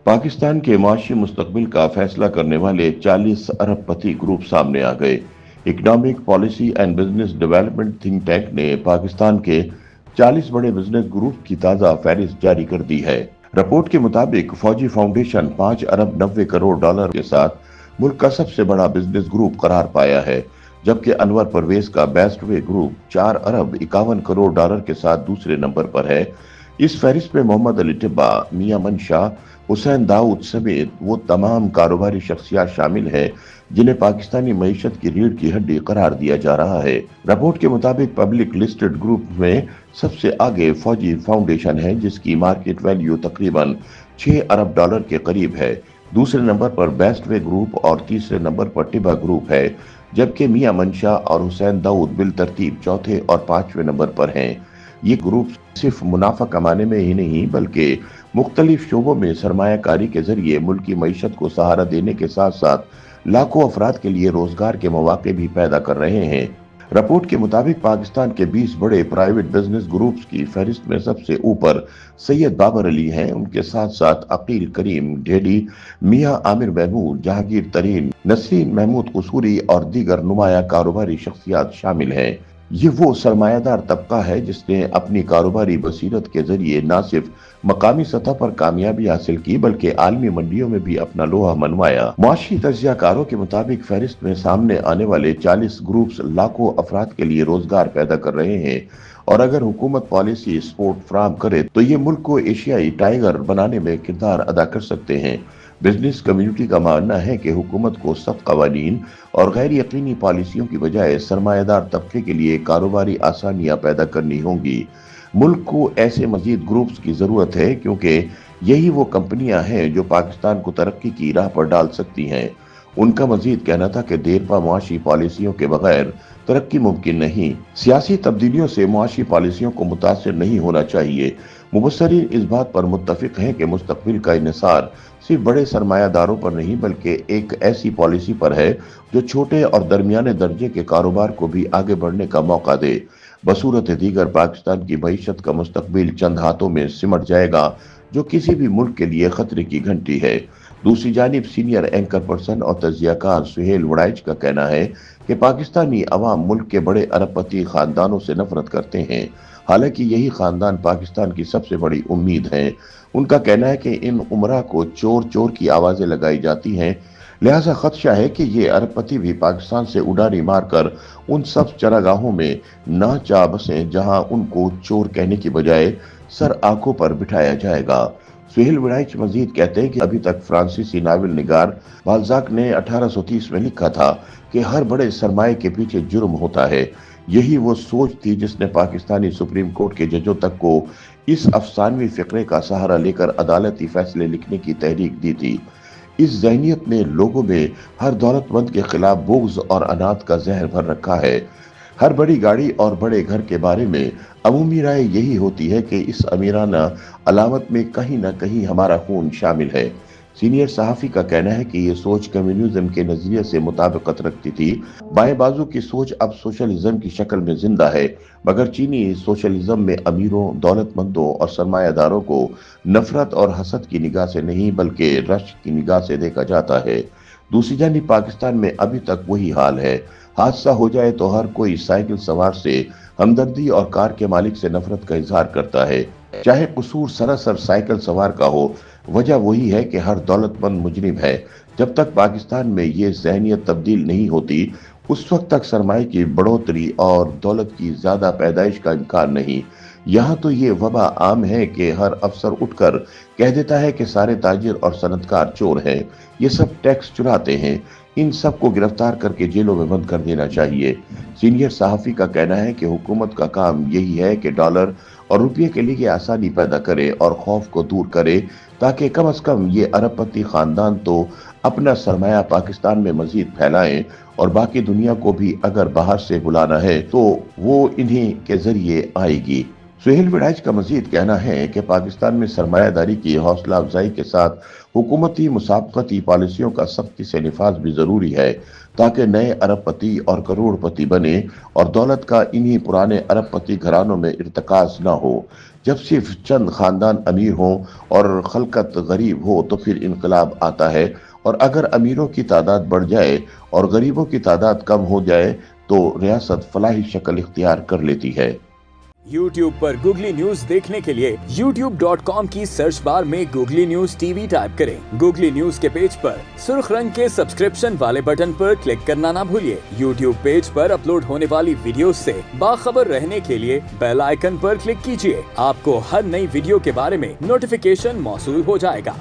पाकिस्तान के माशी मुस्तकबिल का फैसला करने वाले 40 अरबपति ग्रुप सामने आ गए। Economic policy and business development think tank ने पाकिस्तान के 40 बड़े बिजनेस ग्रुप की ताज़ा फहरिस्त जारी कर दी है। रिपोर्ट के मुताबिक फौजी फाउंडेशन 5 अरब 90 करोड़ डॉलर के साथ मुल्क का सबसे बड़ा बिजनेस ग्रुप करार पाया है, जबकि अनवर परवेज का बेस्ट वे ग्रुप 4 अरब 51 करोड़ डॉलर के साथ दूसरे नंबर पर है। इस फहरिस्त में मोहम्मद अली टिब्बा, मियां मंशा, हुसैन दाऊद समेत वो तमाम कारोबारी शख्सियात शामिल हैं जिन्हें पाकिस्तानी मईशत की रीढ़ की हड्डी करार दिया जा रहा है। रिपोर्ट के मुताबिक पब्लिक लिस्टेड ग्रुप में सबसे आगे फौजी फाउंडेशन है, जिसकी मार्केट वैल्यू तकरीबन 6 अरब डॉलर के करीब है। दूसरे नंबर पर बेस्ट वे ग्रुप और तीसरे नंबर पर टिब्बा ग्रुप है, जबकि मियां मंशा और हुसैन दाऊद बिल तरतीब चौथे और पांचवें नंबर पर हैं। ये ग्रुप सिर्फ मुनाफा कमाने में ही नहीं बल्कि मुख्तलिफ शोबों में सरमायाकारी के जरिए मुल्क की मईशत को सहारा देने के साथ साथ लाखों अफराद के लिए रोजगार के मौके भी पैदा कर रहे हैं। रिपोर्ट के मुताबिक पाकिस्तान के 20 बड़े प्राइवेट बिजनेस ग्रुप्स की फहरिस्त में सबसे ऊपर सैयद बाबर अली हैं। उनके साथ साथ अकील करीम ढेडी, मियां आमिर महमूद, जहांगीर तरीन, नसरीन महमूद कसूरी और दीगर नुमाया कारोबारी शख्सियात शामिल हैं। ये वो सरमायादार तबका है जिसने अपनी कारोबारी बसीरत के जरिए न सिर्फ मकामी सतह पर कामयाबी हासिल की बल्कि आलमी मंडियों में भी अपना लोहा मनवाया। मुआशी तज्जियाकारों के मुताबिक फहरिस्त में सामने आने वाले 40 ग्रुप्स लाखों अफराद के लिए रोजगार पैदा कर रहे हैं और अगर हुकूमत पॉलिसी सपोर्ट फराहम करे तो ये मुल्क को एशियाई टाइगर बनाने में किरदार अदा कर सकते हैं। बिजनेस कम्युनिटी का मानना है कि हुकूमत को सख्त कवानीन और गैर यकीनी पॉलिसियों की बजाय सरमायादार तबके के लिए कारोबारी आसानियां पैदा करनी होंगी। मुल्क को ऐसे मजीद ग्रुप्स की जरूरत है क्योंकि यही वो कंपनियां हैं जो पाकिस्तान को तरक्की की राह पर डाल सकती हैं। उनका मजीद कहना था कि देरपा मुआशी पॉलिसियों के बगैर तरक्की मुमकिन नहीं। सियासी तब्दीलियों से मुआशी पॉलिसियों को मुतासिर नहीं होना चाहिए। मुबस्सरीन इस बात पर मुत्तफिक हैं कि मुस्तकबिल का इन्हिसार सिर्फ बड़े सरमायादारों पर नहीं बल्कि एक ऐसी पॉलिसी पर है जो छोटे और दरमियाने दर्जे के कारोबार को भी आगे बढ़ने का मौका दे। बसूरत दीगर पाकिस्तान की मईशत का मुस्तकबिल चंद हाथों में सिमट जाएगा, जो किसी भी मुल्क के लिए खतरे की घंटी है। दूसरी जानिब सीनियर एंकर पर्सन और तज्जियाकार सुहेल वड़ाइच का कहना है कि पाकिस्तानी अवाम मुल्क के बड़े अरबपति खानदानों से नफरत करते हैं, हालांकि यही खानदान पाकिस्तान की सबसे बड़ी उम्मीद है। उनका कहना है कि इन उमरा को चोर चोर की आवाजें लगाई जाती हैं, लिहाजा खदशा है कि ये अरबपति भी पाकिस्तान से उड़ारी मारकर उन सब चरागाहों में ना जा बसें जहां उनको चोर कहने की बजाय सर आंखों पर बिठाया जाएगा। सुहेल विड़ाइच मजीद कहते हैं कि अभी तक फ्रांसीसी नावल निगार बाल्जाक ने 1830 में लिखा था कि हर बड़े सरमाए के पीछे जुर्म होता है। यही वो सोच थी जिसने पाकिस्तानी सुप्रीम कोर्ट के जजों तक को इस अफसानवी फिक्रे का सहारा लेकर अदालती फैसले लिखने की तहरीक दी थी। इस जहनीत ने लोगों में हर दौलतमंद के खिलाफ बुग़्ज़ और अनाथ का जहर भर रखा है। हर बड़ी गाड़ी और बड़े घर के बारे में अमूमी राय यही होती है कि इस अमीराना अलामत में कहीं ना कहीं हमारा खून शामिल है। सीनियर सहाफ़ी का कहना है कि ये सोच कम्युनिज्म के नजरिए से मुताबिकत रखती थी। बाएं बाजू की सोच अब सोशलिज्म की शक्ल में जिंदा है, मगर चीनी सोशलिज्म में अमीरों, दौलतमंदों और सरमायादारों को नफरत और हसद की निगाह से नहीं बल्कि रश्क की निगाह से देखा जाता है। दूसरी जानिब पाकिस्तान में अभी तक वही हाल है। हादसा हो जाए तो हर कोई साइकिल सवार से हमदर्दी और कार के मालिक से नफरत का इजहार करता है, चाहे कसूर सरासर साइकिल सवार का हो। वजह वही है कि हर दौलतमंद मुजरिम है। जब तक पाकिस्तान में ये ज़हनियत तब्दील नहीं होती उस वक्त तक सरमाए की बढ़ोतरी और दौलत की ज्यादा पैदाइश का इम्कान नहीं। यहाँ तो ये वबा आम है कि हर अफसर उठकर कह देता है कि सारे ताजिर और सनतकार चोर हैं, ये सब टैक्स चुराते हैं, इन सब को गिरफ्तार करके जेलों में बंद कर देना चाहिए। सीनियर सहाफ़ी का कहना है कि हुकूमत का काम यही है कि डॉलर और रुपये के लिए आसानी पैदा करे और खौफ को दूर करे, ताकि कम से कम ये अरबपति खानदान तो अपना सरमाया पाकिस्तान में मजीद फैलाएं और बाकी दुनिया को भी अगर बाहर से बुलाना है तो वो इन्हीं के जरिए आएगी। सुहेल विड़ाइच का मजीद कहना है कि पाकिस्तान में सरमायादारी की हौसला अफजाई के साथ हुकूमती मुसाबकती पॉलिसियों का सख्ती से निफाज भी जरूरी है, ताकि नए अरबपति और करोड़पति बने और दौलत का इन्हीं पुराने अरबपति घरानों में इर्तिकाज न हो। जब सिर्फ चंद खानदान अमीर हों और खलकत गरीब हो तो फिर इनकलाब आता है, और अगर अमीरों की तादाद बढ़ जाए और गरीबों की तादाद कम हो जाए तो रियासत फलाही शक्ल इख्तियार कर लेती है। YouTube पर गूगली न्यूज देखने के लिए youtube.com की सर्च बार में गूगली न्यूज टीवी टाइप करें। गूगली न्यूज के पेज पर सुर्ख रंग के सब्सक्रिप्शन वाले बटन पर क्लिक करना ना भूलिए। YouTube पेज पर अपलोड होने वाली वीडियोस से बाखबर रहने के लिए बेल आइकन पर क्लिक कीजिए। आपको हर नई वीडियो के बारे में नोटिफिकेशन मौसूल हो जाएगा।